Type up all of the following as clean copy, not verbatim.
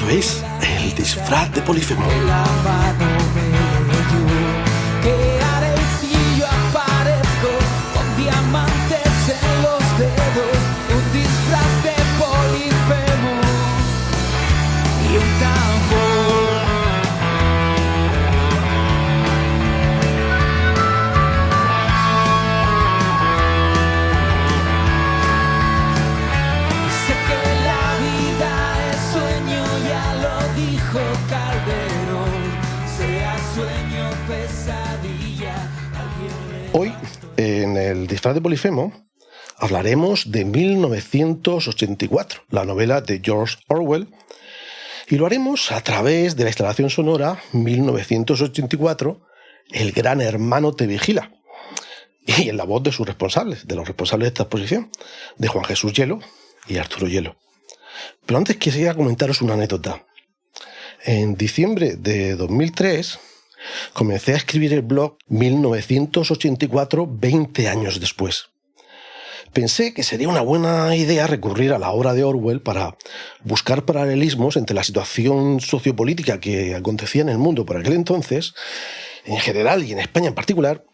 ¿Sabéis? El disfraz de Polifemo. ¿Qué haré si yo aparezco con diamantes en los dedos? Un disfraz de Polifemo y un tambor. Sé que la vida es sueño, ya lo dijo Calderón. Sea sueño, pesadilla. Hoy, en el disfraz de Polifemo, hablaremos de 1984, la novela de George Orwell, y lo haremos a través de la instalación sonora 1984, El gran hermano te vigila, y en la voz de sus responsables, de los responsables de esta exposición, de Juan Jesús Hielo y Arturo Hielo. Pero antes quisiera comentaros una anécdota. En diciembre de 2003 comencé a escribir el blog 1984, 20 años después. Pensé que sería una buena idea recurrir a la obra de Orwell para buscar paralelismos entre la situación sociopolítica que acontecía en el mundo por aquel entonces, en general y en España en particular,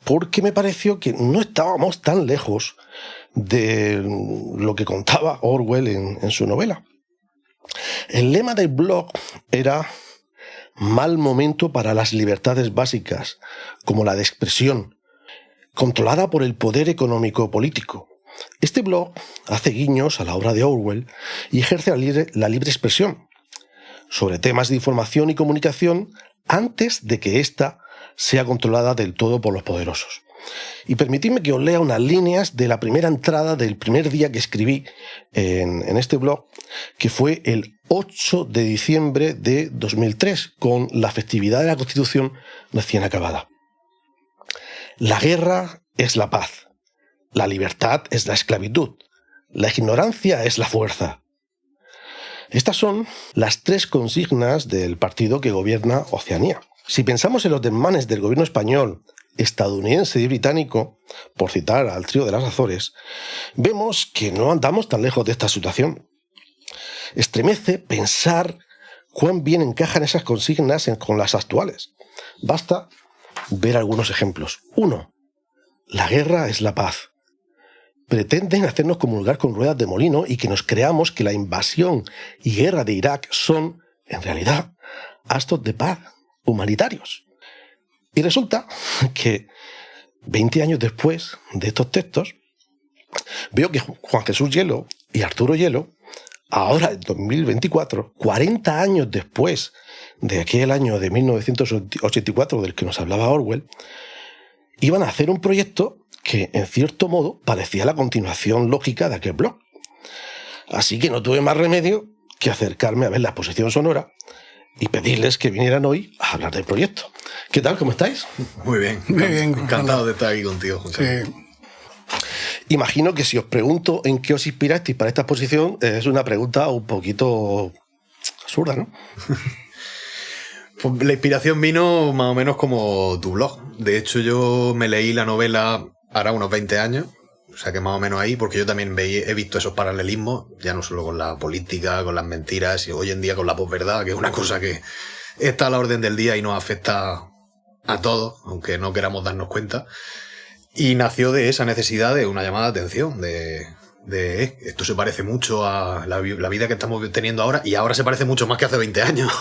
porque me pareció que no estábamos tan lejos de lo que contaba Orwell en su novela. El lema del blog era «Mal momento para las libertades básicas, como la de expresión, controlada por el poder económico-político». Este blog hace guiños a la obra de Orwell y ejerce la libre expresión sobre temas de información y comunicación antes de que ésta sea controlada del todo por los poderosos. Y permitidme que os lea unas líneas de la primera entrada del primer día que escribí en este blog, que fue el 8 de diciembre de 2003, con la festividad de la Constitución recién acabada. La guerra es la paz, la libertad es la esclavitud, la ignorancia es la fuerza. Estas son las tres consignas del partido que gobierna Oceanía. Si pensamos en los desmanes del gobierno español, estadounidense y británico, por citar al trío de las Azores, vemos que no andamos tan lejos de esta situación. Estremece pensar cuán bien encajan esas consignas con las actuales. Basta ver algunos ejemplos. 1. La guerra es la paz. Pretenden hacernos comulgar con ruedas de molino y que nos creamos que la invasión y guerra de Irak son, en realidad, actos de paz humanitarios. Y resulta que 20 años después de estos textos, veo que Juan Jesús Hielo y Arturo Hielo, ahora en 2024, 40 años después de aquel año de 1984 del que nos hablaba Orwell, iban a hacer un proyecto que, en cierto modo, parecía la continuación lógica de aquel blog. Así que no tuve más remedio que acercarme a ver la exposición sonora y pedirles que vinieran hoy a hablar del proyecto. ¿Qué tal? ¿Cómo estáis? Muy bien. Muy bien. Encantado de estar aquí contigo, José. Sí. Imagino que si os pregunto en qué os inspirasteis para esta exposición, es una pregunta un poquito absurda, ¿no? Pues la inspiración vino más o menos como tu blog. De hecho, yo me leí la novela hará unos 20 años, o sea que más o menos ahí, porque yo también he visto esos paralelismos, ya no solo con la política, con las mentiras, y hoy en día con la posverdad, que es una cosa que está a la orden del día y nos afecta a todos, aunque no queramos darnos cuenta. Y nació de esa necesidad de una llamada de atención, de esto se parece mucho a la vida que estamos teniendo ahora, y ahora se parece mucho más que hace 20 años.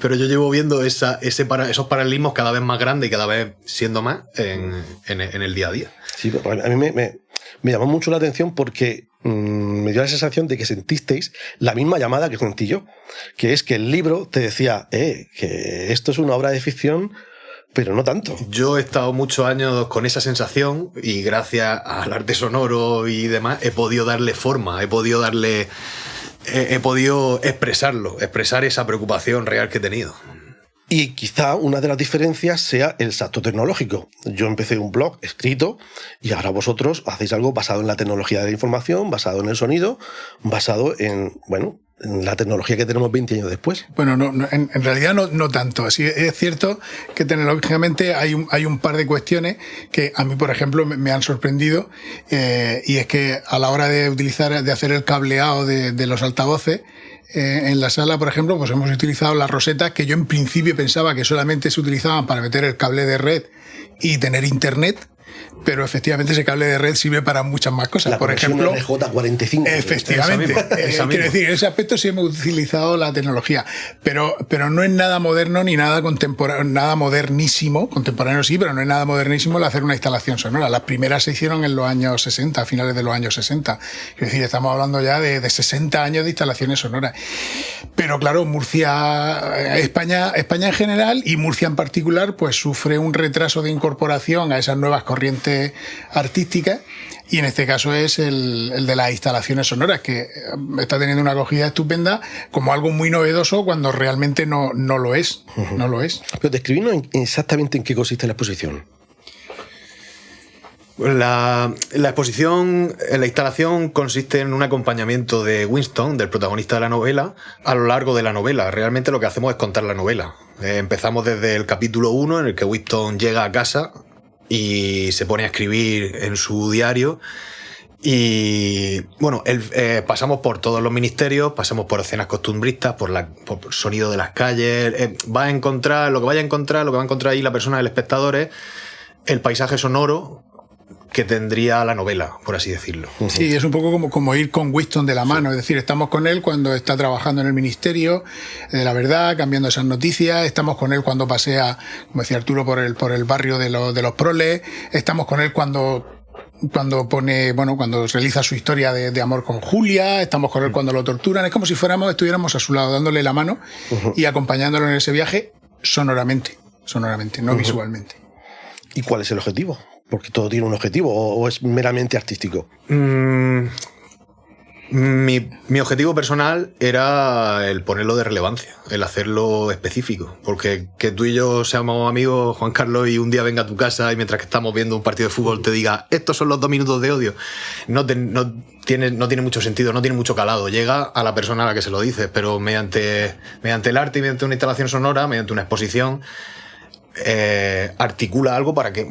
Pero yo llevo viendo esos paralelismos cada vez más grandes y cada vez siendo más en el día a día. Sí, a mí me llamó mucho la atención porque me dio la sensación de que sentisteis la misma llamada que sentí yo, que es que el libro te decía que esto es una obra de ficción, pero no tanto. Yo he estado muchos años con esa sensación y gracias al arte sonoro y demás he podido darle forma, he podido expresar esa preocupación real que he tenido. Y quizá una de las diferencias sea el salto tecnológico. Yo empecé un blog escrito y ahora vosotros hacéis algo basado en la tecnología de la información, basado en el sonido, basado en la tecnología que tenemos 20 años después. Bueno, en realidad no tanto. Sí, es cierto que tecnológicamente hay un par de cuestiones que a mí, por ejemplo, me han sorprendido, y es que a la hora de hacer el cableado de los altavoces, en la sala, por ejemplo, pues hemos utilizado las rosetas que yo en principio pensaba que solamente se utilizaban para meter el cable de red y tener internet, pero efectivamente ese cable de red sirve para muchas más cosas. La por ejemplo, RJ45. Efectivamente. Quiero decir, en ese aspecto sí hemos utilizado la tecnología, pero no es nada moderno ni nada contemporáneo, nada modernísimo, contemporáneo sí, pero no es nada modernísimo el hacer una instalación sonora. Las primeras se hicieron en los años 60, a finales de los años 60. Es decir, estamos hablando ya de 60 años de instalaciones sonoras. Pero claro, España en general y Murcia en particular, pues sufre un retraso de incorporación a esas nuevas corrientes artísticas, y en este caso es el de las instalaciones sonoras, que está teniendo una acogida estupenda como algo muy novedoso cuando realmente no lo es. No lo es. Pero describirnos exactamente en qué consiste la exposición. La exposición, la instalación consiste en un acompañamiento de Winston, del protagonista de la novela, a lo largo de la novela. Realmente lo que hacemos es contar la novela. Empezamos desde el capítulo 1, en el que Winston llega a casa y se pone a escribir en su diario. Y bueno, pasamos por todos los ministerios, pasamos por escenas costumbristas, por sonido de las calles. Va a encontrar lo que va a encontrar ahí la persona, el espectador, es el paisaje sonoro que tendría la novela, por así decirlo. Sí, es un poco como ir con Winston de la mano, es decir, estamos con él cuando está trabajando en el Ministerio de la Verdad, cambiando esas noticias, estamos con él cuando pasea, como decía Arturo, por el barrio de los proles, estamos con él cuando realiza su historia de amor con Julia, estamos con él cuando lo torturan, es como si estuviéramos a su lado, dándole la mano y acompañándolo en ese viaje sonoramente, no visualmente. ¿Y cuál es el objetivo? Porque todo tiene un objetivo, o es meramente artístico. Mi objetivo personal era el ponerlo de relevancia, el hacerlo específico. Porque que tú y yo seamos amigos, Juan Carlos, y un día venga a tu casa y mientras que estamos viendo un partido de fútbol te diga estos son los 2 minutos de odio, no tiene mucho sentido, no tiene mucho calado. Llega a la persona a la que se lo dices, pero mediante el arte y mediante una instalación sonora, mediante una exposición, articula algo para que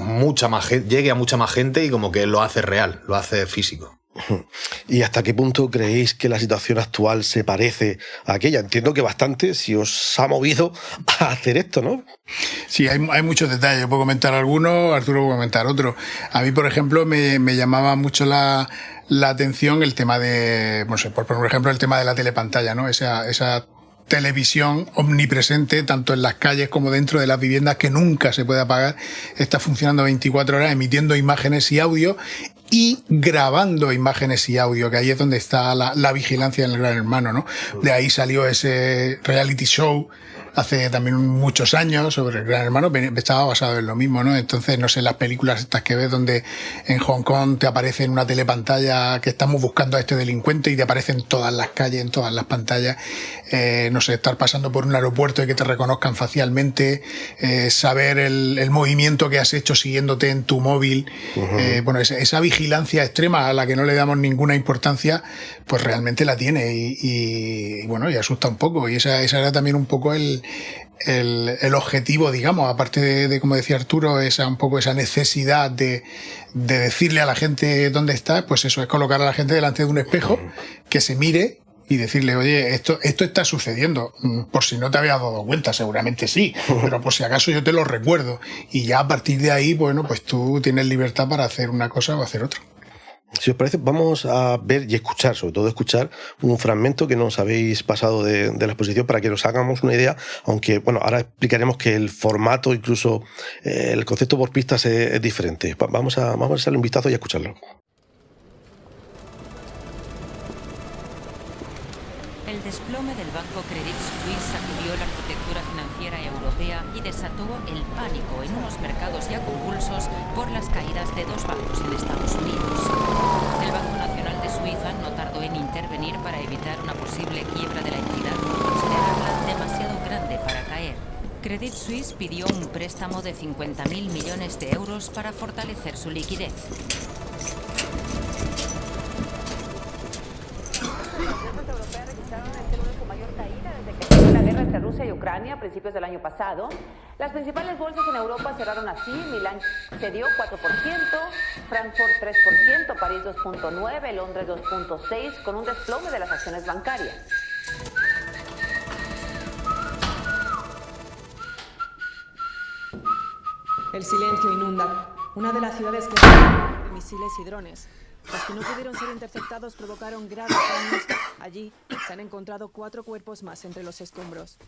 llegue a mucha más gente y como que lo hace real, lo hace físico. ¿Y hasta qué punto creéis que la situación actual se parece a aquella? Entiendo que bastante, si os ha movido a hacer esto, ¿no? Sí, hay muchos detalles. Yo puedo comentar algunos, Arturo puede comentar otro. A mí, por ejemplo, me llamaba mucho la atención el tema de, no sé, por ejemplo, el tema de la telepantalla, ¿no? Esa televisión omnipresente, tanto en las calles como dentro de las viviendas, que nunca se puede apagar, está funcionando 24 horas, emitiendo imágenes y audio y grabando imágenes y audio, que ahí es donde está la vigilancia del Gran Hermano, ¿no? De ahí salió ese reality show hace también muchos años sobre el Gran Hermano, estaba basado en lo mismo, ¿no? Entonces, no sé, las películas estas que ves donde en Hong Kong te aparece en una telepantalla que estamos buscando a este delincuente y te aparece en todas las calles, en todas las pantallas, no sé, estar pasando por un aeropuerto y que te reconozcan facialmente, saber el movimiento que has hecho siguiéndote en tu móvil, bueno, esa vigilancia extrema a la que no le damos ninguna importancia, pues realmente la tiene y bueno, y asusta un poco, y esa era también un poco el objetivo, digamos, aparte de como decía Arturo, un poco esa necesidad de decirle a la gente dónde está, pues eso, es colocar a la gente delante de un espejo, que se mire y decirle, oye, esto está sucediendo, por si no te habías dado cuenta, seguramente sí, pero por si acaso yo te lo recuerdo, y ya a partir de ahí, bueno, pues tú tienes libertad para hacer una cosa o hacer otra. Si os parece, vamos a ver y escuchar, sobre todo escuchar un fragmento que nos habéis pasado de la exposición para que nos hagamos una idea, aunque bueno, ahora explicaremos que el formato, incluso el concepto por pistas es diferente. Vamos a echarle un vistazo y a escucharlo. El desplome del banco Credit Suisse sacudió la arquitectura financiera europea y desató el pánico en unos mercados ya convulsos por las caídas de 2 bancos en Estados Unidos. El Banco Nacional de Suiza no tardó en intervenir para evitar una posible quiebra de la entidad por considerarla demasiado grande para caer. Credit Suisse pidió un préstamo de 50.000 millones de euros para fortalecer su liquidez. Las fuerzas europeas registraron el Rusia y Ucrania a principios del año pasado. Las principales bolsas en Europa cerraron así. Milán cedió 4%, Frankfurt 3%, París 2.9%, Londres 2.6%, con un desplome de las acciones bancarias. El silencio inunda una de las ciudades que de misiles y drones. Los que no pudieron ser interceptados provocaron graves daños. Allí se han encontrado 4 cuerpos más entre los escombros.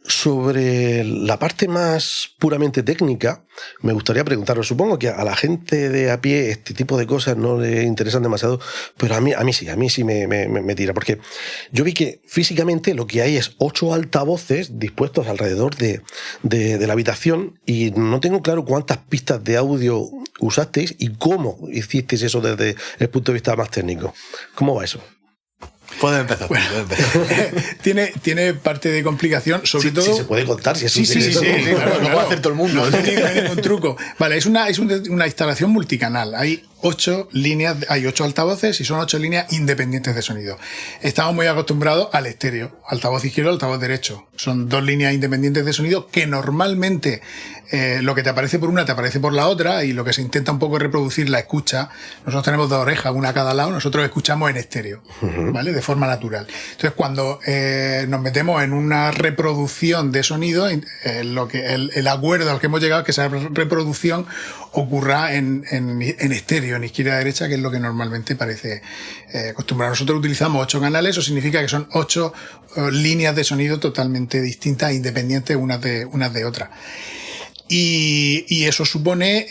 Sobre la parte más puramente técnica, me gustaría preguntaros, supongo que a la gente de a pie este tipo de cosas no le interesan demasiado, pero a mí sí me tira, porque yo vi que físicamente lo que hay es 8 altavoces dispuestos alrededor de la habitación y no tengo claro cuántas pistas de audio usasteis y cómo hicisteis eso desde el punto de vista más técnico. ¿Cómo va eso? Puedes empezar. Bueno, tiene parte de complicación, sobre todo. Sí, se puede contar. Si es sí, claro, lo puede hacer todo el mundo. No hay ningún truco. Vale, es una instalación multicanal. Hay 8 líneas, hay 8 altavoces y son 8 líneas independientes de sonido. Estamos muy acostumbrados al estéreo, altavoz izquierdo, altavoz derecho. Son 2 líneas independientes de sonido que normalmente lo que te aparece por una te aparece por la otra y lo que se intenta un poco es reproducir la escucha. Nosotros tenemos 2 orejas, una a cada lado, nosotros escuchamos en estéreo, ¿vale? De forma natural. Entonces, cuando nos metemos en una reproducción de sonido, el acuerdo al que hemos llegado es que esa reproducción ocurra en estéreo, en izquierda y derecha, que es lo que normalmente parece acostumbrado. Nosotros utilizamos 8 canales, eso significa que son 8 líneas de sonido totalmente distintas e independientes unas de otras. Y eso supone,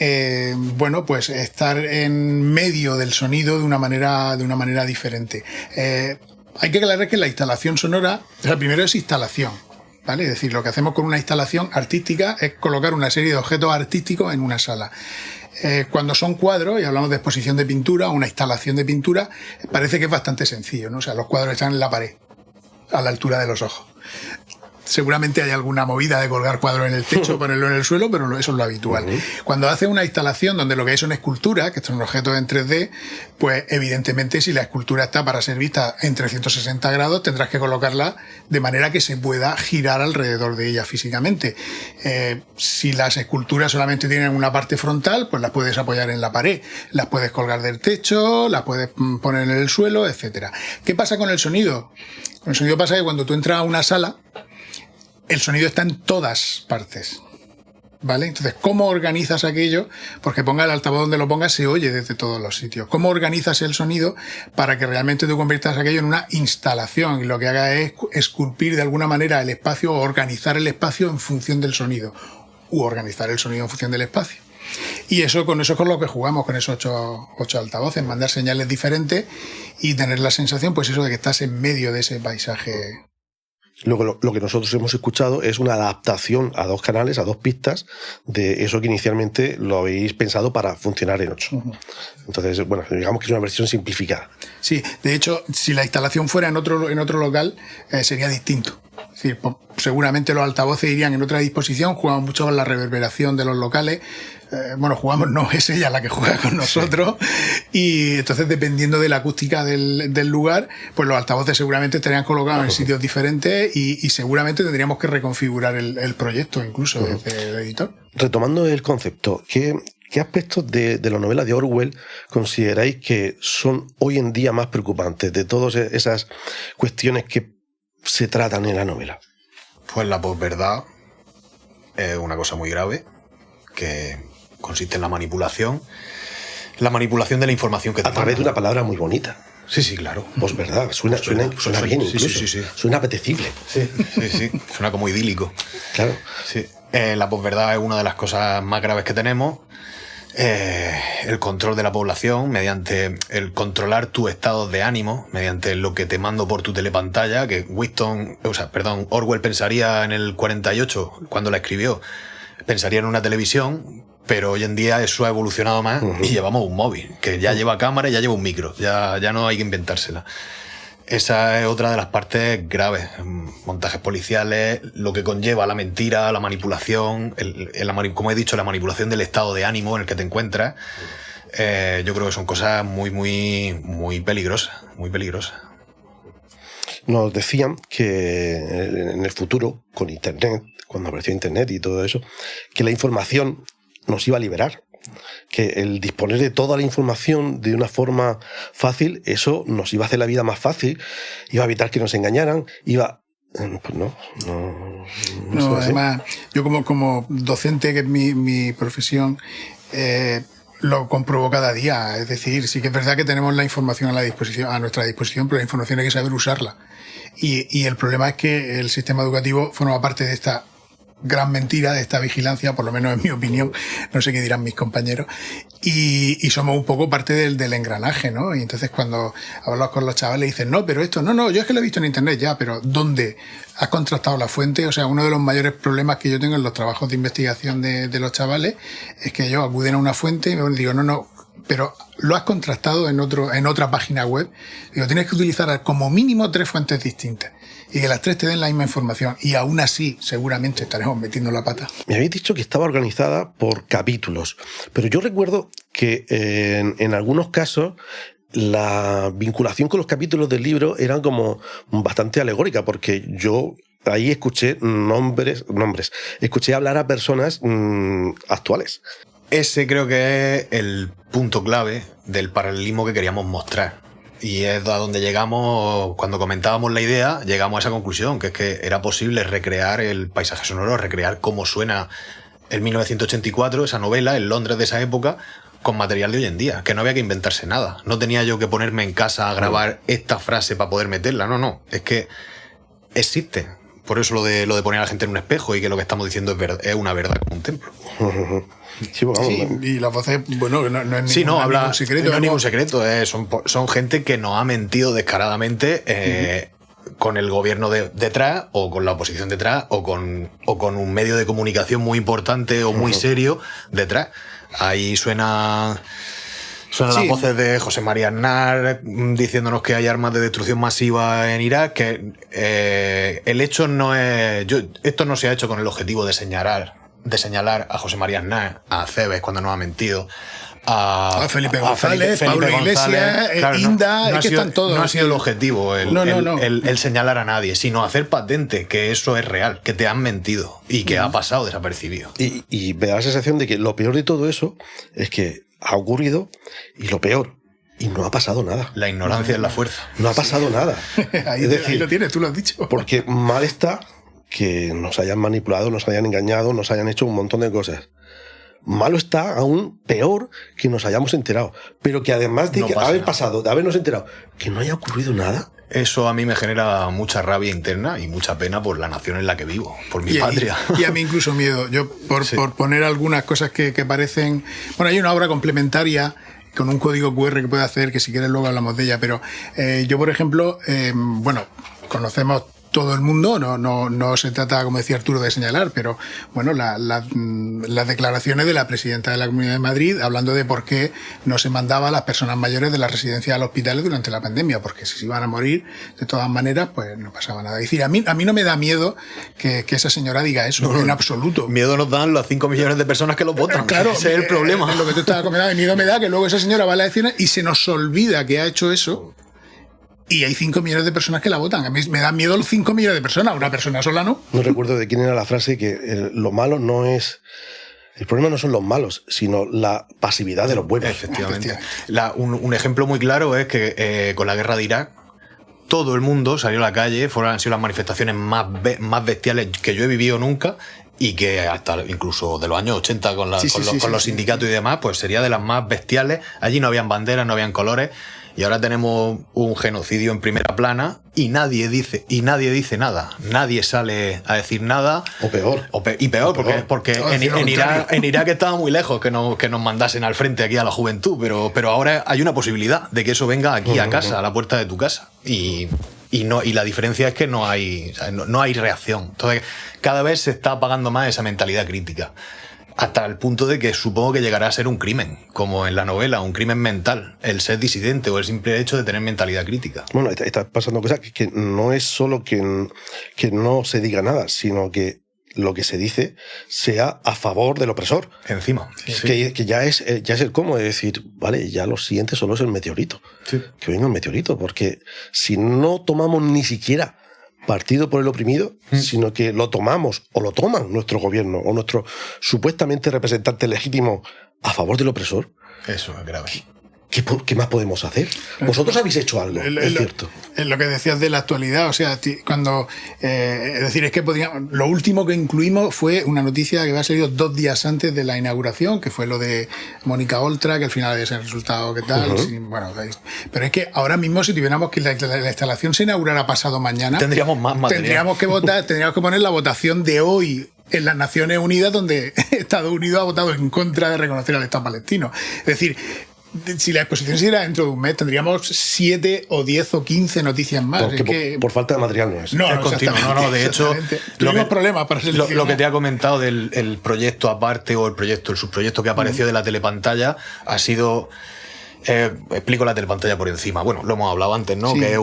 pues estar en medio del sonido de una manera diferente. Hay que aclarar que la instalación sonora, primero es instalación, ¿vale? Es decir, lo que hacemos con una instalación artística es colocar una serie de objetos artísticos en una sala. Cuando son cuadros, y hablamos de exposición de pintura o una instalación de pintura, parece que es bastante sencillo, ¿no? O sea, los cuadros están en la pared, a la altura de los ojos. Seguramente hay alguna movida de colgar cuadros en el techo, ponerlo en el suelo, pero eso es lo habitual. Cuando haces una instalación donde lo que hay son esculturas, que son objetos en 3D, pues evidentemente si la escultura está para ser vista en 360 grados, tendrás que colocarla de manera que se pueda girar alrededor de ella físicamente. Si las esculturas solamente tienen una parte frontal, pues las puedes apoyar en la pared, las puedes colgar del techo, las puedes poner en el suelo, etcétera. ¿Qué pasa con el sonido? Con el sonido pasa que cuando tú entras a una sala, el sonido está en todas partes, ¿vale? Entonces, ¿cómo organizas aquello? Porque ponga el altavoz donde lo pongas, se oye desde todos los sitios. ¿Cómo organizas el sonido para que realmente tú conviertas aquello en una instalación y lo que haga es esculpir de alguna manera el espacio o organizar el espacio en función del sonido u organizar el sonido en función del espacio? Y con eso es con lo que jugamos, con esos 8 altavoces, mandar señales diferentes y tener la sensación, pues eso, de que estás en medio de ese paisaje. Luego, lo que nosotros hemos escuchado es una adaptación a 2 canales, a 2 pistas, de eso que inicialmente lo habéis pensado para funcionar en 8. Entonces, bueno, digamos que es una versión simplificada. Sí, de hecho, si la instalación fuera en otro local, sería distinto. Es decir, seguramente los altavoces irían en otra disposición, jugamos mucho con la reverberación de los locales. Es ella la que juega con nosotros, y entonces dependiendo de la acústica del lugar, pues los altavoces seguramente estarían colocados en sitios diferentes y seguramente tendríamos que reconfigurar el proyecto incluso desde el editor. Retomando el concepto, ¿qué aspectos de la novela de Orwell consideráis que son hoy en día más preocupantes de todas esas cuestiones que se tratan en la novela? Pues la posverdad es una cosa muy grave que consiste en la manipulación de la información que te a través de una palabra muy bonita. Sí, claro. Posverdad, suena bien incluso. Sí. Suena apetecible. Sí. Suena como idílico. Claro. Sí. La posverdad es una de las cosas más graves que tenemos. El control de la población mediante el controlar tu estado de ánimo, mediante lo que te mando por tu telepantalla, que Orwell pensaría en el 48, cuando la escribió, pensaría en una televisión, pero hoy en día eso ha evolucionado más y llevamos un móvil, que ya lleva cámara y ya lleva un micro, ya no hay que inventársela. Esa es otra de las partes graves, montajes policiales, lo que conlleva la mentira, la manipulación, como he dicho, la manipulación del estado de ánimo en el que te encuentras. yo creo que son cosas muy peligrosas, muy peligrosas. Nos decían que en el futuro, con Internet, cuando apareció Internet y todo eso, que la información nos iba a liberar. Que el disponer de toda la información de una forma fácil, eso nos iba a hacer la vida más fácil, iba a evitar que nos engañaran, pues no además, yo como docente, que es mi profesión, lo compruebo cada día. Es decir, sí que es verdad que tenemos la información a nuestra disposición, pero la información hay que saber usarla. Y el problema es que el sistema educativo forma parte de esta gran mentira, de esta vigilancia, por lo menos en mi opinión, no sé qué dirán mis compañeros, y somos un poco parte del engranaje, ¿no? Y entonces cuando hablas con los chavales dicen, no, pero esto, no, yo es que lo he visto en internet ya, pero ¿dónde has contrastado la fuente? O sea, uno de los mayores problemas que yo tengo en los trabajos de investigación de los chavales es que ellos acuden a una fuente y me digo, no, pero lo has contrastado en otra página web. Digo, tienes que utilizar como mínimo 3 fuentes distintas y que las 3 te den la misma información, y aún así seguramente estaremos metiendo la pata. Me habéis dicho que estaba organizada por capítulos, pero yo recuerdo que en algunos casos la vinculación con los capítulos del libro eran como bastante alegórica, porque yo ahí escuché nombres, escuché hablar a personas actuales. Ese creo que es el punto clave del paralelismo que queríamos mostrar. Y es a donde llegamos, cuando comentábamos la idea, llegamos a esa conclusión, que es que era posible recrear el paisaje sonoro, recrear cómo suena el 1984, esa novela, en Londres de esa época, con material de hoy en día, que no había que inventarse nada. No tenía yo que ponerme en casa a grabar esta frase para poder meterla, no, es que existe. Por eso lo de poner a la gente en un espejo y que lo que estamos diciendo es una verdad como un templo. Sí, bueno, sí, y las voces, bueno, no es ningún secreto. No es ningún secreto, son gente que nos ha mentido descaradamente con el gobierno detrás, o con la oposición detrás, o con un medio de comunicación muy importante o muy serio detrás. Ahí suenan las voces de José María Aznar diciéndonos que hay armas de destrucción masiva en Irak, que el hecho no es... esto no se ha hecho con el objetivo de señalar a José María Aznar, a Cebes cuando nos ha mentido, a Felipe González, Pablo Iglesias, claro, Inda, es que están todos. No ha sido el objetivo el señalar a nadie, sino hacer patente que eso es real, que te han mentido y que ha pasado desapercibido. Y me da la sensación de que lo peor de todo eso es que ha ocurrido, y lo peor, y no ha pasado nada. La ignorancia es la fuerza. No ha pasado nada. Ahí lo tienes, tú lo has dicho. Porque mal está que nos hayan manipulado, nos hayan engañado, nos hayan hecho un montón de cosas. Malo está, aún peor, que nos hayamos enterado. Pero que además de habernos enterado, que no haya ocurrido nada. Eso a mí me genera mucha rabia interna y mucha pena por la nación en la que vivo, por mi patria. Y a mí incluso miedo. Yo, por poner algunas cosas que parecen... Bueno, hay una obra complementaria con un código QR que puede hacer, que si quieres luego hablamos de ella, pero yo, por ejemplo, conocemos todo el mundo, no se trata, como decía Arturo, de señalar, pero bueno, las declaraciones de la presidenta de la Comunidad de Madrid hablando de por qué no se mandaba a las personas mayores de las residencias a los hospitales durante la pandemia, porque si se iban a morir de todas maneras, pues no pasaba nada. Es decir, a mí no me da miedo que esa señora diga eso, en absoluto. Miedo nos dan los 5 millones de personas que lo votan. Claro, ese es el problema. Lo que tú estabas comentando, miedo me da que luego esa señora va a las elecciones y se nos olvida que ha hecho eso. Y hay 5 millones de personas que la votan. A mí me da miedo los 5 millones de personas. Una persona sola, ¿no? No recuerdo de quién era la frase, que lo malo no es... El problema no son los malos, sino la pasividad de los buenos. Efectivamente. Un ejemplo muy claro es que con la guerra de Irak, todo el mundo salió a la calle, han sido las manifestaciones más bestiales que yo he vivido nunca, y que hasta incluso de los años 80 con los sindicatos y demás, pues sería de las más bestiales. Allí no habían banderas, no habían colores. Y ahora tenemos un genocidio en primera plana y nadie dice nada. Nadie sale a decir nada. O peor. Porque en Irak estaba muy lejos que nos mandasen al frente aquí a la juventud, pero ahora hay una posibilidad de que eso venga aquí a casa, a la puerta de tu casa. Y la diferencia es que no hay reacción. Entonces, cada vez se está apagando más esa mentalidad crítica. Hasta el punto de que supongo que llegará a ser un crimen, como en la novela, un crimen mental, el ser disidente o el simple hecho de tener mentalidad crítica. Bueno, está pasando cosas que no es solo que no se diga nada, sino que lo que se dice sea a favor del opresor. Encima. Que ya es el cómo, es decir, vale, ya lo siguiente solo es el meteorito. Sí. Que venga el meteorito, porque si no tomamos ni siquiera partido por el oprimido, sino que lo tomamos o lo toman nuestro gobierno o nuestro supuestamente representante legítimo a favor del opresor, Eso es grave. ¿qué más podemos hacer? Vosotros habéis hecho algo, es cierto. Es lo que decías de la actualidad, o sea, cuando... es decir, es que lo último que incluimos fue una noticia que había salido 2 días antes de la inauguración, que fue lo de Mónica Oltra, que al final había sido el resultado que tal. Sí, bueno, pero es que ahora mismo si tuviéramos que la instalación se inaugurara pasado mañana... Tendríamos más material. Tendríamos que votar, tendríamos que poner la votación de hoy en las Naciones Unidas, donde Estados Unidos ha votado en contra de reconocer al Estado palestino. Es decir... Si la exposición se diera dentro de un mes, tendríamos 7 o 10 o 15 noticias más. Porque por falta de material no es. No, es continuo. No, de hecho, tuvimos problemas para seleccionar. Lo que te ha comentado del proyecto aparte o el subproyecto que apareció de la telepantalla ha sido... explico la telepantalla por encima. Bueno, lo hemos hablado antes, ¿no? Sí. Que es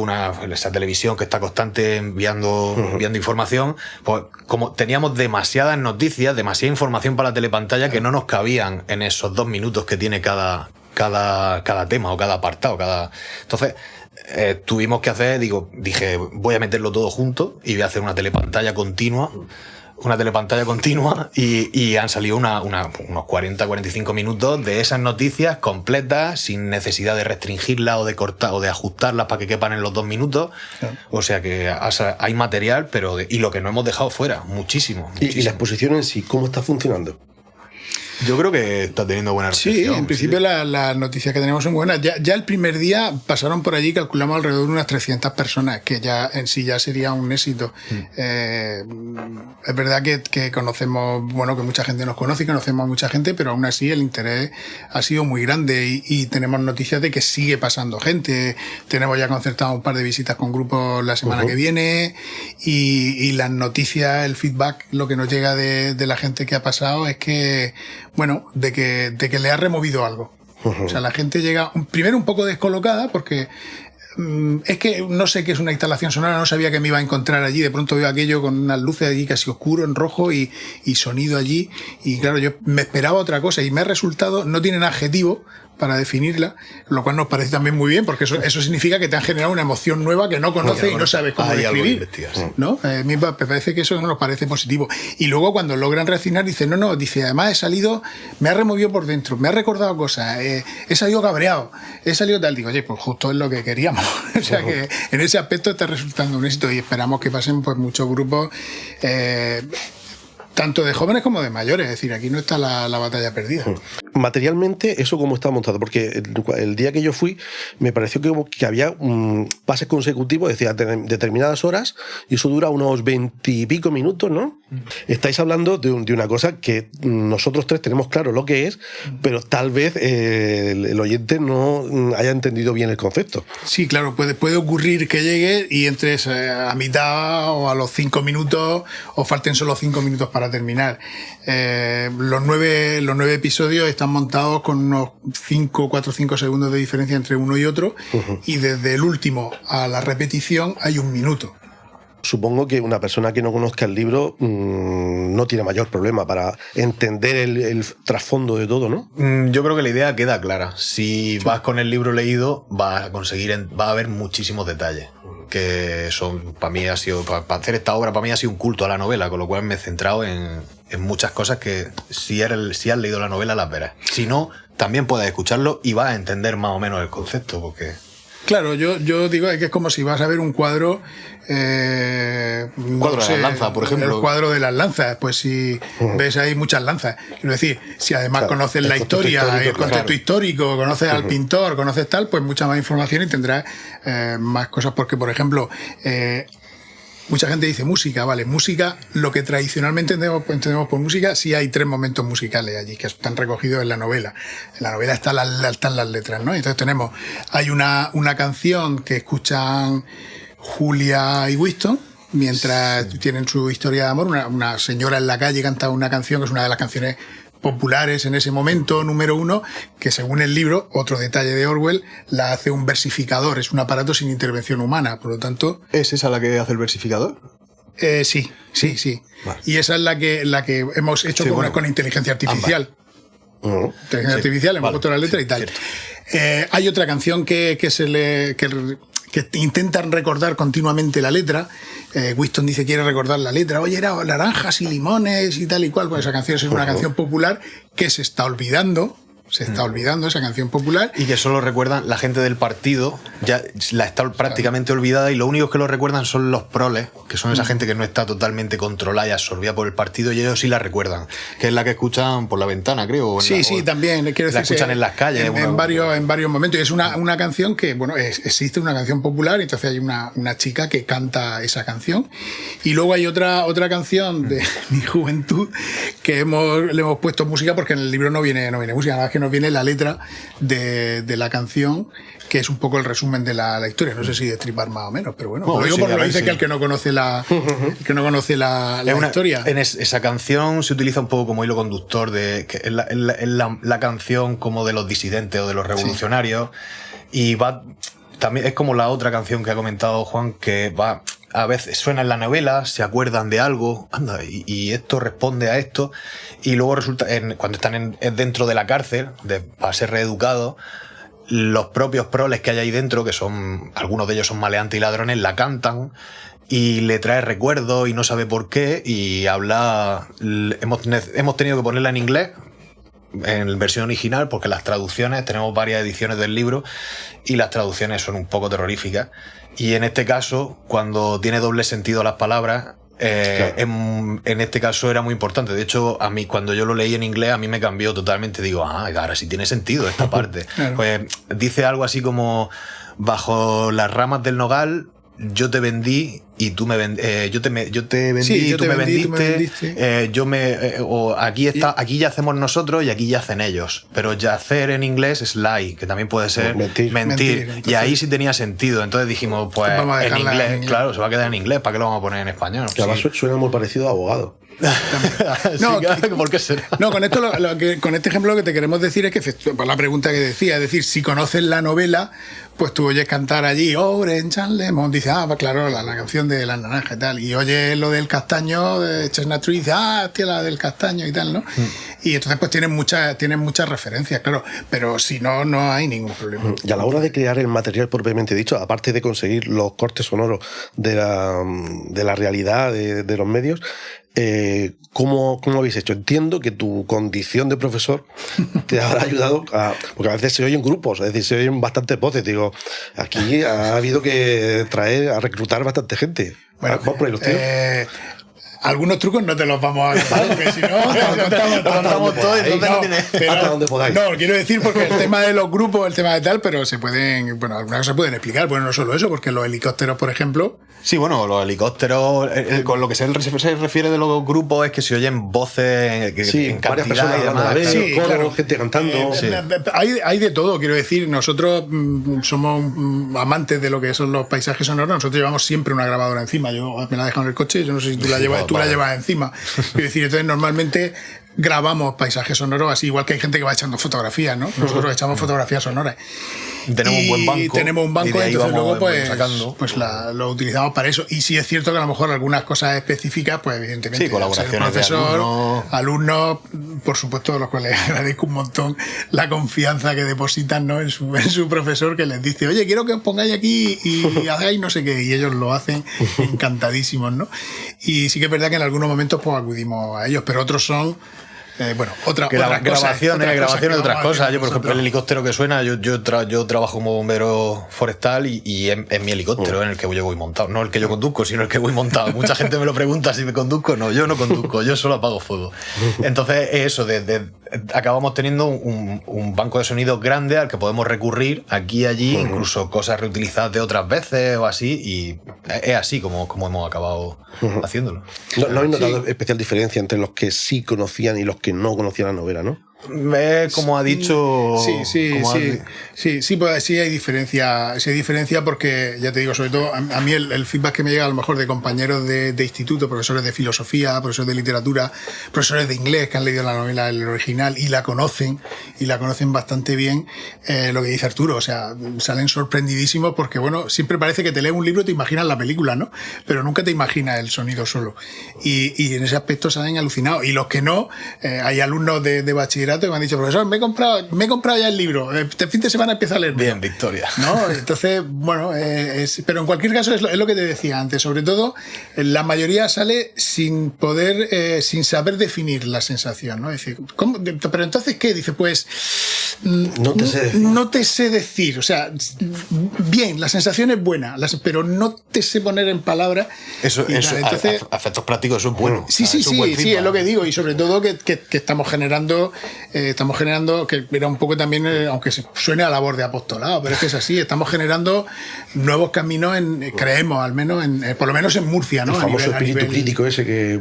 esa televisión que está constante enviando información. Pues como teníamos demasiadas noticias, demasiada información para la telepantalla que no nos cabían en esos 2 minutos que tiene cada tema o cada apartado. Entonces, tuvimos que hacer, dije, voy a meterlo todo junto y voy a hacer una telepantalla continua. Y han salido unos 40-45 minutos de esas noticias completas, sin necesidad de restringirlas o de cortar o de ajustarlas para que quepan en los 2 minutos. Sí. O sea que hay material, y lo que no hemos dejado fuera, muchísimo. ¿Y la exposición en sí, cómo está funcionando? Yo creo que está teniendo buena recepción. Sí, en principio las noticias que tenemos son buenas. Ya el primer día pasaron por allí, calculamos alrededor de unas 300 personas, que ya en sí ya sería un éxito. Es verdad que conocemos, que mucha gente nos conoce y conocemos a mucha gente, pero aún así el interés ha sido muy grande y tenemos noticias de que sigue pasando gente. Tenemos ya concertado un par de visitas con grupos la semana que viene y las noticias, el feedback, lo que nos llega de la gente que ha pasado es que de que le ha removido algo. O sea, la gente llega primero un poco descolocada porque es que no sé qué es una instalación sonora, no sabía que me iba a encontrar allí, de pronto veo aquello con unas luces allí casi oscuro, en rojo y sonido allí, y claro, yo me esperaba otra cosa y me ha resultado, no tienen adjetivo para definirla, lo cual nos parece también muy bien, porque eso significa que te han generado una emoción nueva que no conoces y no sabes cómo describir, ¿no? A mí me parece que eso nos parece positivo. Y luego cuando logran reaccionar, dicen, dice, además he salido, me ha removido por dentro, me ha recordado cosas, he salido cabreado, he salido tal, digo, oye, pues justo es lo que queríamos. O sea que en ese aspecto está resultando un éxito y esperamos que pasen pues muchos grupos, tanto de jóvenes como de mayores, es decir, aquí no está la batalla perdida. Materialmente, ¿eso cómo está montado? Porque el día que yo fui, me pareció que había pases consecutivos, es decir, determinadas horas, y eso dura unos 20 y pico minutos, ¿no? Estáis hablando de una cosa que nosotros 3 tenemos claro lo que es, pero tal vez el oyente no haya entendido bien el concepto. Sí, claro, puede ocurrir que llegue y entres a mitad o a los 5 minutos, o falten solo 5 minutos para terminar. Los 9 episodios están montados con unos 4 o 5 segundos de diferencia entre uno y otro, y desde el último a la repetición hay 1 minuto. Supongo que una persona que no conozca el libro no tiene mayor problema para entender el trasfondo de todo, ¿no? Yo creo que la idea queda clara. Si vas con el libro leído, va a haber muchísimos detalles. Que son, para mí ha sido, para hacer esta obra, para mí ha sido un culto a la novela, con lo cual me he centrado en muchas cosas que si has leído la novela las verás. Si no, también puedes escucharlo y vas a entender más o menos el concepto, porque... Claro, yo digo que es como si vas a ver un cuadro... un cuadro de las lanzas, por ejemplo. El cuadro de las lanzas, pues si ves ahí muchas lanzas. Quiero decir, si además conoces la historia, el contexto histórico, conoces al pintor, conoces tal, pues mucha más información y tendrás más cosas. Porque, por ejemplo, mucha gente dice música, vale, música, lo que tradicionalmente entendemos por música, sí hay 3 momentos musicales allí que están recogidos en la novela. En la novela están las letras, ¿no? Entonces hay una canción que escuchan Julia y Winston mientras tienen su historia de amor. Una señora en la calle canta una canción que es una de las canciones populares en ese momento, número 1, que según el libro, otro detalle de Orwell, la hace un versificador, es un aparato sin intervención humana, por lo tanto... ¿Es esa la que hace el versificador? Sí. Vale. Y esa es la que hemos hecho con inteligencia artificial. Inteligencia artificial, hemos puesto la letra y tal. Hay otra canción que intentan recordar continuamente la letra. Winston dice quiere recordar la letra. Oye, era naranjas y limones y tal y cual. Pues esa canción es una canción popular que se está olvidando. Esa canción popular. Y que solo recuerdan la gente del partido, ya la está prácticamente olvidada, y lo único que lo recuerdan son los proles, que son esa gente que no está totalmente controlada y absorbida por el partido, y ellos sí la recuerdan, que es la que escuchan por la ventana, creo. Sí, también. Quiero decir, la escuchan en las calles. En varios momentos. Y es una canción que, existe una canción popular, entonces hay una chica que canta esa canción. Y luego hay otra canción de mi juventud que le hemos puesto música, porque en el libro no viene música, nada más que nos viene la letra de la canción, que es un poco el resumen de la historia. No sé si destripar más o menos, pero bueno. Lo digo porque lo dice que el que no conoce la historia. En esa canción se utiliza un poco como hilo conductor que es la canción como de los disidentes o de los revolucionarios, y va también es como la otra canción que ha comentado Juan, que va a veces suena en la novela, se acuerdan de algo, anda, y esto responde a esto, y luego resulta, cuando están dentro de la cárcel, para ser reeducados, los propios proles que hay ahí dentro, que son, algunos de ellos son maleantes y ladrones, la cantan y le trae recuerdos y no sabe por qué, y habla, hemos tenido que ponerla en inglés, en versión original, porque las traducciones, tenemos varias ediciones del libro y las traducciones son un poco terroríficas, y en este caso, cuando tiene doble sentido las palabras, claro. En este caso era muy importante. De hecho, a mí, cuando yo lo leí en inglés, a mí me cambió totalmente. Digo, ahora sí tiene sentido esta parte. Claro. Pues dice algo así como: bajo las ramas del nogal yo te vendí y tú me vendiste. Yo te vendí y tú me vendiste. Aquí yacemos nosotros y aquí yacen ellos. Pero yacer en inglés es lie, que también puede ser mentir. Entonces, y ahí sí tenía sentido. Entonces dijimos, pues en inglés, claro, se va a quedar en inglés. ¿Para qué lo vamos a poner en español? Que además suena muy parecido a abogado. No, ¿por qué será? No, con esto con este ejemplo lo que te queremos decir es que, por la pregunta que decía, es decir, si conoces la novela, pues tú oyes cantar allí Orange and Lemon, dices, pues claro, la canción de las naranjas y tal, y oyes lo del castaño de Chestnut Tree, dices, hostia, la del castaño y tal, ¿no? Y entonces pues tienen muchas referencias, claro, pero si no, no hay ningún problema. Y a la hora de crear el material propiamente dicho, aparte de conseguir los cortes sonoros de la realidad de los medios, ¿cómo habéis hecho? Entiendo que tu condición de profesor te habrá ayudado porque a veces se oyen grupos, es decir, se oyen bastantes voces. Digo, aquí ha habido que reclutar bastante gente. Bueno, ¿vamos por los tiros? Algunos trucos no te los vamos a contar, porque si no, lo contamos todo y entonces no tienes. Hasta donde podáis. No, quiero decir, porque el tema de los grupos, el tema de tal, pero algunas cosas se pueden explicar. Bueno, no solo eso, porque los helicópteros, por ejemplo. Sí, bueno, los helicópteros, con lo que se refiere de los grupos es que se oyen voces en cantidad y demás. Sí, claro, gente cantando. Hay de todo, quiero decir. Nosotros somos amantes de lo que son los paisajes sonoros. Nosotros llevamos siempre una grabadora encima. Yo me la he dejado en el coche, yo no sé si tú la llevas. Tú la llevas encima. Quiero decir, entonces normalmente grabamos paisajes sonoros así, igual que hay gente que va echando fotografías, ¿no? Nosotros echamos fotografías sonoras. Tenemos un buen banco. Tenemos un banco, y entonces luego pues lo utilizamos para eso. Y sí es cierto que a lo mejor algunas cosas específicas, pues evidentemente, sí, colaboraciones profesor, alumnos, por supuesto, los cuales agradezco un montón la confianza que depositan, ¿no? en su profesor, que les dice, oye, quiero que os pongáis aquí y hagáis no sé qué, y ellos lo hacen encantadísimos, ¿no? Y sí que es verdad que en algunos momentos pues acudimos a ellos, pero otros son grabaciones de otras cosas. Yo, por ejemplo, el helicóptero que suena, yo trabajo como bombero forestal y es mi helicóptero en el que yo voy montado. No el que yo conduzco, sino el que voy montado. Mucha gente me lo pregunta si me conduzco. No, yo no conduzco, yo solo apago fuego. Entonces, eso, acabamos teniendo un banco de sonido grande al que podemos recurrir aquí y allí, incluso cosas reutilizadas de otras veces o así, y es así como hemos acabado haciéndolo. ¿No habéis notado especial diferencia entre los que sí conocían y los que no conocían la novela, no? Como ha dicho... Sí, pues sí hay diferencia porque, ya te digo, sobre todo a mí el feedback que me llega a lo mejor de compañeros de instituto, profesores de filosofía, profesores de literatura, profesores de inglés que han leído la novela el original y la conocen bastante bien, lo que dice Arturo, o sea, salen sorprendidísimos porque, bueno, siempre parece que te lees un libro y te imaginas la película, ¿no? Pero nunca te imaginas el sonido solo. Y en ese aspecto salen alucinados. Y los que no, hay alumnos de bachillerato que me han dicho, profesor, me he comprado ya el libro, este fin de semana empiezo a leer. Bien, Victoria. ¿No? Entonces, bueno, pero en cualquier caso es lo que te decía antes, sobre todo la mayoría sale sin poder, sin saber definir la sensación, ¿no? Es decir, ¿cómo? Pero entonces, ¿qué? Dice, pues no te sé decir, o sea, bien, la sensación es buena, pero no te sé poner en palabras. Eso entonces, a efectos prácticos, eso es bueno. Sí, es lo que digo, y sobre todo que estamos generando, que era un poco también, aunque suene a labor de apostolado, pero es que es así, estamos generando nuevos caminos, creemos, al menos, por lo menos en Murcia, ¿no? El famoso espíritu crítico ese que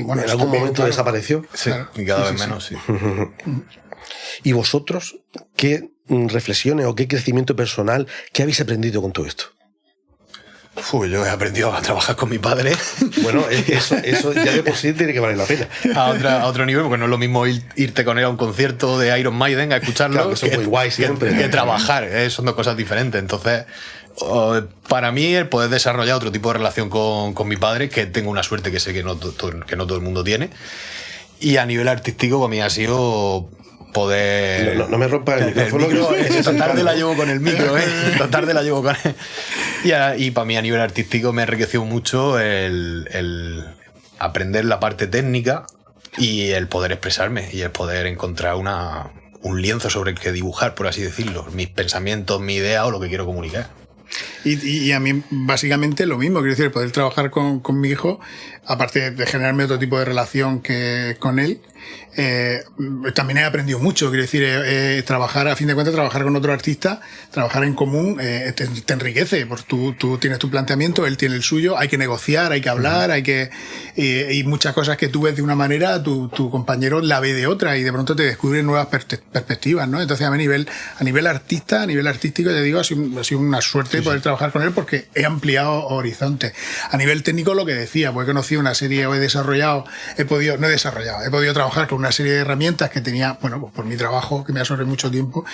bueno, en algún momento desapareció. Sí, claro. Y cada vez menos, sí. ¿Y vosotros qué reflexiones o qué crecimiento personal, qué habéis aprendido con todo esto? Yo he aprendido a trabajar con mi padre. Bueno, eso ya de por sí tiene que valer la pena. A otro nivel, porque no es lo mismo irte con él a un concierto de Iron Maiden a escucharlo, claro, que muy guay siempre, que trabajar. Son dos cosas diferentes. Entonces, para mí, el poder desarrollar otro tipo de relación con mi padre, que tengo una suerte que sé que no todo el mundo tiene. Y a nivel artístico, para mí ha sido poder... No me rompas el micrófono. Esta tarde la llevo con el micro, Esta tarde la llevo con él. Y para mí a nivel artístico me ha enriquecido mucho el aprender la parte técnica y el poder expresarme y el poder encontrar un lienzo sobre el que dibujar, por así decirlo, mis pensamientos, mi idea o lo que quiero comunicar. Y a mí básicamente lo mismo, quiero decir, poder trabajar con mi hijo, aparte de generarme otro tipo de relación que con él, también he aprendido mucho, quiero decir, trabajar, a fin de cuentas, trabajar con otro artista, trabajar en común, te enriquece, porque tú tienes tu planteamiento, él tiene el suyo, hay que negociar, hay que hablar, y muchas cosas que tú ves de una manera, tu compañero la ve de otra, y de pronto te descubren nuevas perspectivas, ¿no? Entonces a nivel artístico, te digo, ha sido una suerte poder trabajar con él porque he ampliado horizontes. A nivel técnico, lo que decía, pues he conocido una serie, he podido trabajar con una serie de herramientas que tenía, bueno, pues por mi trabajo, que me absorbe mucho tiempo,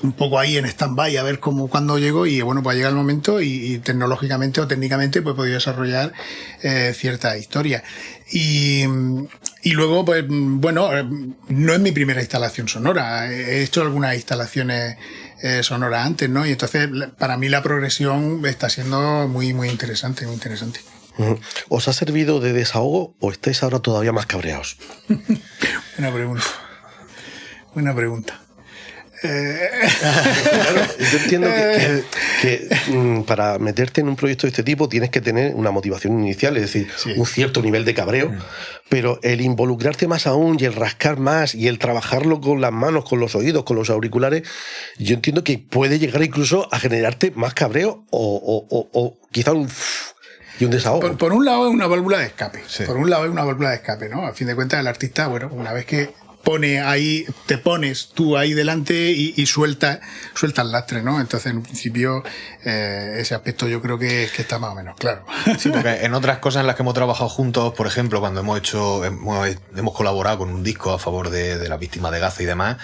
un poco ahí en stand-by a ver cuándo llego, y bueno, pues llega el momento y tecnológicamente o técnicamente pues he podido desarrollar cierta historia. Y luego, pues bueno, no es mi primera instalación sonora, he hecho algunas instalaciones sonoras antes, ¿no? Y entonces para mí la progresión está siendo muy, muy interesante, muy interesante. ¿Os ha servido de desahogo o estáis ahora todavía más cabreados? Buena pregunta. Claro, yo entiendo que para meterte en un proyecto de este tipo tienes que tener una motivación inicial, es decir, un cierto nivel de cabreo, pero el involucrarte más aún y el rascar más y el trabajarlo con las manos, con los oídos, con los auriculares, yo entiendo que puede llegar incluso a generarte más cabreo o quizá y un desahogo. Por un lado es una válvula de escape. Sí. Por un lado es una válvula de escape, ¿no? A fin de cuentas, el artista, bueno, una vez que te pones tú ahí delante y sueltas el lastre, ¿no? Entonces, en un principio, ese aspecto yo creo que está más o menos claro. Sí, porque en otras cosas en las que hemos trabajado juntos, por ejemplo, cuando hemos colaborado con un disco a favor de las víctimas de Gaza y demás,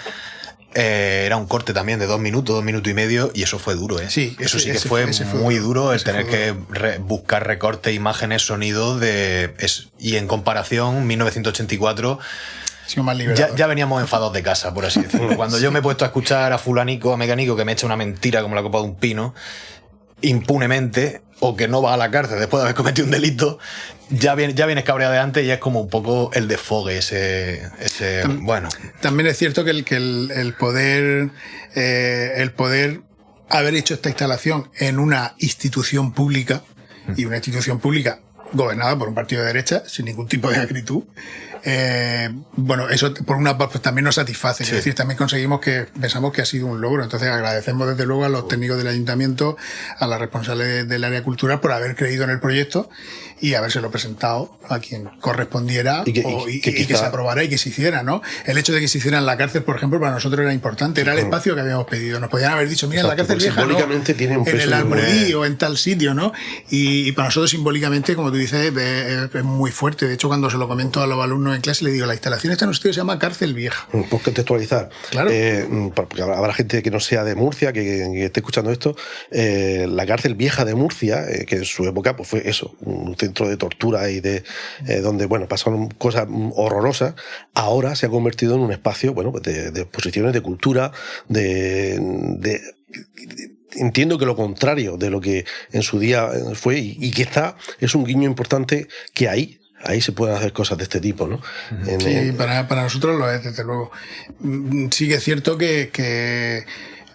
era un corte también de 2 minutos y medio, y eso fue duro, ¿eh? Sí, eso sí que fue muy duro, el tener que buscar recortes, imágenes, sonidos y en comparación, 1984 ya veníamos enfadados de casa, por así decirlo. Cuando yo me he puesto a escuchar a fulanico, a mecánico, que me echa una mentira como la copa de un pino, impunemente, o que no va a la cárcel después de haber cometido un delito, ya vienes cabreado de antes, y es como un poco el desfogue, bueno. También es cierto que el poder haber hecho esta instalación en una institución pública, y una institución pública gobernada por un partido de derecha, sin ningún tipo de acritud, Bueno, eso por una parte también nos satisface, es decir, también pensamos que ha sido un logro, entonces agradecemos desde luego a los técnicos del ayuntamiento, a la responsable del área cultural por haber creído en el proyecto y habérselo presentado a quien correspondiera y que se aprobara y que se hiciera, ¿no? El hecho de que se hiciera en la cárcel, por ejemplo, para nosotros era importante, era el espacio que habíamos pedido. Nos podían haber dicho, mira, en la cárcel vieja, simbólicamente no, tiene un peso en el Almoradí o en tal sitio, ¿no? Y para nosotros simbólicamente, como tú dices, es muy fuerte. De hecho, cuando se lo comento a los alumnos en clase, le digo, la instalación está en un sitio que se llama Cárcel Vieja. Por contextualizar, claro. Porque habrá gente que no sea de Murcia, que esté escuchando esto, la Cárcel Vieja de Murcia, que en su época pues fue eso, un centro de tortura y de donde bueno pasaron cosas horrorosas, ahora se ha convertido en un espacio bueno pues de exposiciones, de cultura, entiendo que lo contrario de lo que en su día fue y que es un guiño importante que ahí se pueden hacer cosas de este tipo, ¿no? Sí, para nosotros lo es, desde luego. Sí que es cierto que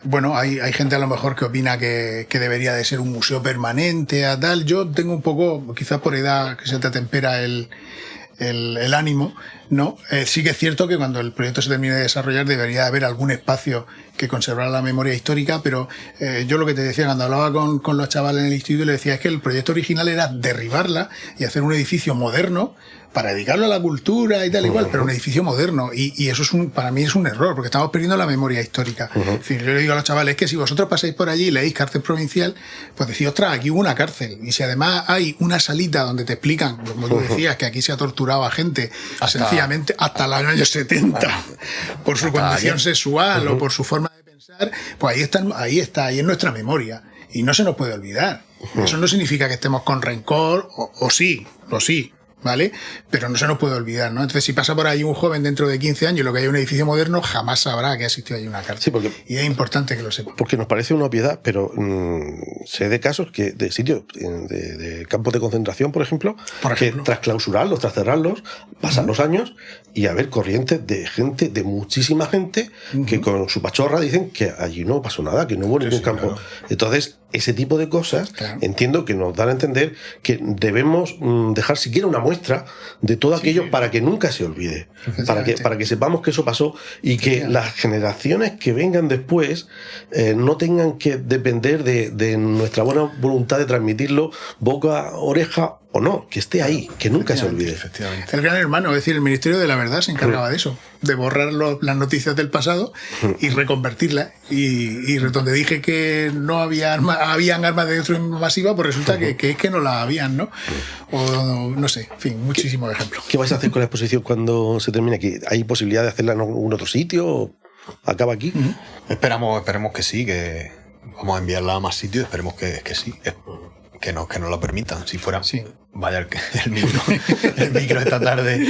bueno, hay gente a lo mejor que opina que debería de ser un museo permanente, a tal. Yo tengo un poco, quizás por edad, que se te atempera el ánimo, ¿no? Sí que es cierto que cuando el proyecto se termine de desarrollar debería haber algún espacio que conservara la memoria histórica, pero yo lo que te decía cuando hablaba con los chavales en el instituto, le decía es que el proyecto original era derribarla y hacer un edificio moderno para dedicarlo a la cultura y tal igual, pero un edificio moderno, y eso para mí es un error, porque estamos perdiendo la memoria histórica. Es decir, yo le digo a los chavales que si vosotros pasáis por allí y leéis cárcel provincial, pues decís, ostras, aquí hubo una cárcel, y si además hay una salita donde te explican, como tú decías, que aquí se ha torturado a gente sencillamente hasta los años 70 por su condición sexual o por su forma de pensar, pues ahí es nuestra memoria y no se nos puede olvidar. Eso no significa que estemos con rencor o sí, ¿vale? Pero no se nos puede olvidar, ¿no? Entonces, si pasa por ahí un joven dentro de 15 años y lo que hay un edificio moderno, jamás sabrá que ha existido ahí una cárcel. Sí, y es importante que lo sepa. Porque nos parece una obviedad, pero sé de casos de sitios, de campos de concentración, por ejemplo, que tras clausurarlos, tras cerrarlos, pasan los años y haber corrientes de gente, de muchísima gente, que con su pachorra dicen que allí no pasó nada, que no hubo ningún campo. Claro. Entonces, ese tipo de cosas, entiendo que nos dan a entender que debemos dejar siquiera una muestra de todo aquello para que nunca se olvide, para que sepamos que eso pasó y que las generaciones que vengan después no tengan que depender de nuestra buena voluntad de transmitirlo boca, oreja o no, que esté ahí, que nunca se olvide. El Gran Hermano, es decir, el Ministerio de la Verdad se encargaba de eso, de borrar las noticias del pasado y reconvertirlas. Y donde dije que no habían armas de destrucción masiva, pues resulta que es que no las habían, ¿no? O no sé, en fin, muchísimos ejemplos. ¿Qué vais a hacer con la exposición cuando se termine aquí? ¿Hay posibilidad de hacerla en algún otro sitio o acaba aquí? Esperamos que sí, que vamos a enviarla a más sitios, esperemos que sí. Que nos lo permitan, si fuera. Sí. Vaya el micro esta tarde.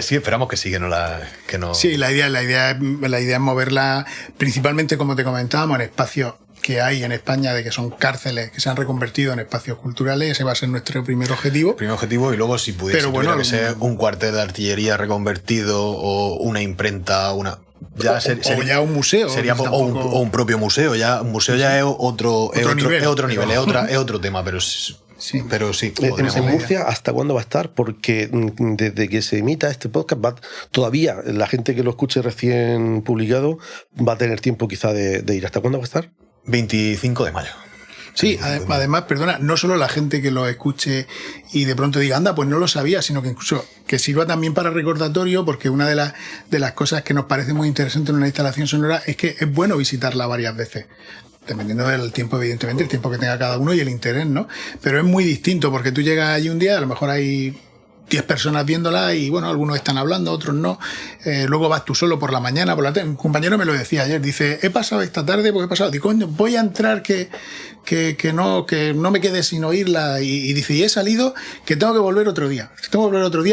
Sí, esperamos que sí, que no. Sí, la idea es moverla principalmente, como te comentábamos, en espacios que hay en España, de que son cárceles que se han reconvertido en espacios culturales. Ese va a ser nuestro primer objetivo. Y luego si pudiese tuviera que ser un cuartel de artillería reconvertido o una imprenta, o ya un museo. Sería o un propio museo. Ya un museo ya es otro nivel, es otro tema, pero sí. Pero sí. En Murcia, ¿hasta cuándo va a estar? Porque desde que se emita este podcast, todavía la gente que lo escuche recién publicado va a tener tiempo quizá de ir. ¿Hasta cuándo va a estar? 25 de mayo. Sí, además, perdona, no solo la gente que lo escuche y de pronto diga, anda, pues no lo sabía, sino que incluso que sirva también para recordatorio, porque una de las cosas que nos parece muy interesante en una instalación sonora es que es bueno visitarla varias veces. Dependiendo del tiempo, evidentemente, el tiempo que tenga cada uno y el interés, ¿no? Pero es muy distinto, porque tú llegas allí un día, a lo mejor hay 10 personas viéndola y bueno, algunos están hablando, otros no. Luego vas tú solo por la mañana, por la tarde. Un compañero me lo decía ayer, dice, he pasado esta tarde porque he pasado. Digo, coño, voy a entrar que no me quede sin oírla. Y dice, y he salido que tengo que volver otro día.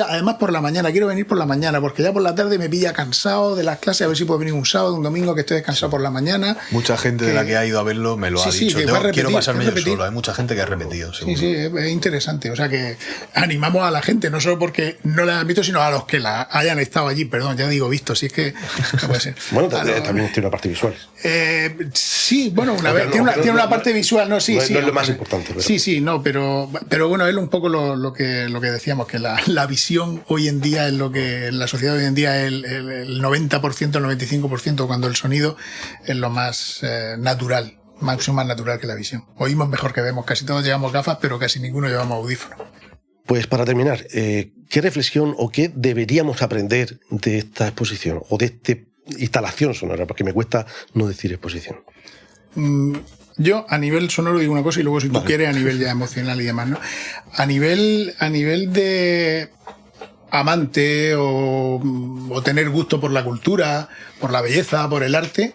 Además por la mañana, quiero venir por la mañana, porque ya por la tarde me pilla cansado de las clases, a ver si puedo venir un sábado, un domingo que estoy descansado por la mañana. Mucha gente de la que ha ido a verlo me lo ha dicho. Quiero pasarme yo solo. Hay mucha gente que ha repetido. Seguro. Sí, es interesante. O sea que animamos a la gente, no solo solo porque no la han visto, sino a los que la hayan estado allí. Perdón, ya digo visto, si es que no puede ser. Bueno, también tiene una parte visual. Sí, bueno, tiene una parte visual, no, sí. No, sí, no es lo más importante. Pero... Sí, no, pero bueno, es un poco lo que decíamos, que la visión hoy en día es lo que en la sociedad hoy en día es el 90%, el 95%, cuando el sonido es lo más natural. Mucho más natural que la visión. Oímos mejor que vemos. Casi todos llevamos gafas, pero casi ninguno llevamos audífonos. Pues para terminar, ¿qué reflexión o qué deberíamos aprender de esta exposición o de esta instalación sonora? Porque me cuesta no decir exposición. Yo a nivel sonoro digo una cosa y luego si tú quieres a nivel ya emocional y demás, ¿no? A nivel de amante o tener gusto por la cultura, por la belleza, por el arte...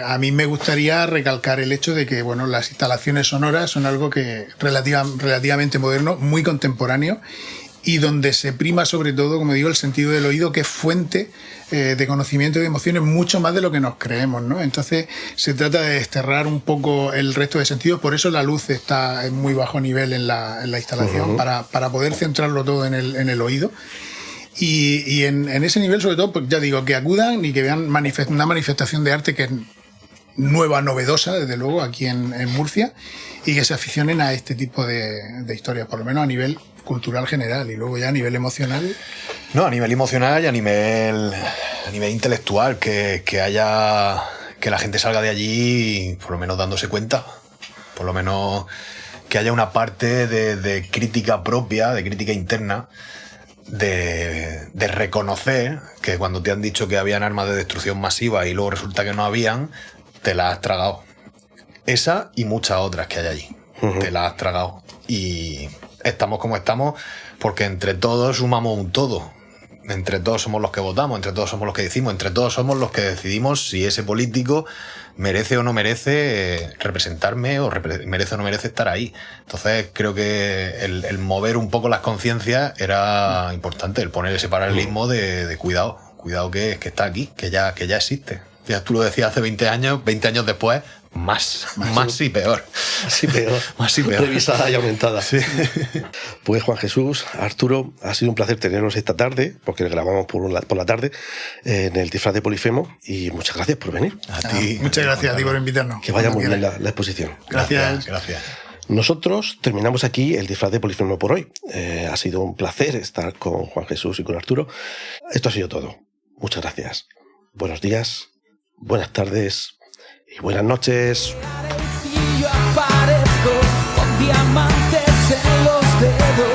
a mí me gustaría recalcar el hecho de que bueno, las instalaciones sonoras son algo que relativamente moderno, muy contemporáneo y donde se prima sobre todo, como digo, el sentido del oído, que es fuente de conocimiento y de emociones mucho más de lo que nos creemos, ¿no? Entonces se trata de desterrar un poco el resto de sentidos, por eso la luz está en muy bajo nivel en la instalación, para poder centrarlo todo en el oído. Y en ese nivel, sobre todo, pues ya digo, que acudan y que vean una manifestación de arte que es nueva, novedosa, desde luego, aquí en Murcia, y que se aficionen a este tipo de historias, por lo menos a nivel cultural general, y luego ya a nivel emocional. No, a nivel emocional y a nivel intelectual, que la gente salga de allí, por lo menos dándose cuenta, por lo menos que haya una parte de crítica propia, de crítica interna, de reconocer que cuando te han dicho que habían armas de destrucción masiva y luego resulta que no habían, te las has tragado. Esa y muchas otras que hay allí. Te las has tragado. Y estamos como estamos porque entre todos sumamos un todo. Entre todos somos los que votamos, entre todos somos los que decimos, entre todos somos los que decidimos si ese político merece o no merece representarme o merece o no merece estar ahí. Entonces creo que el mover un poco las conciencias era importante, el poner ese paralelismo de cuidado que está aquí, que ya existe. Ya tú lo decías hace 20 años después, más y peor. Más y peor. Más y peor. Revisada y aumentada. Sí. Pues Juan Jesús, Arturo, ha sido un placer teneros esta tarde, porque grabamos por la tarde en el disfraz de Polifemo, y muchas gracias por venir. A ti. Muchas gracias a ti por invitarnos. Que vaya muy bien la exposición. Gracias. Nosotros terminamos aquí el disfraz de Polifemo por hoy. Ha sido un placer estar con Juan Jesús y con Arturo. Esto ha sido todo. Muchas gracias. Buenos días, buenas tardes y buenas noches. Y yo aparezco con diamantes en los dedos.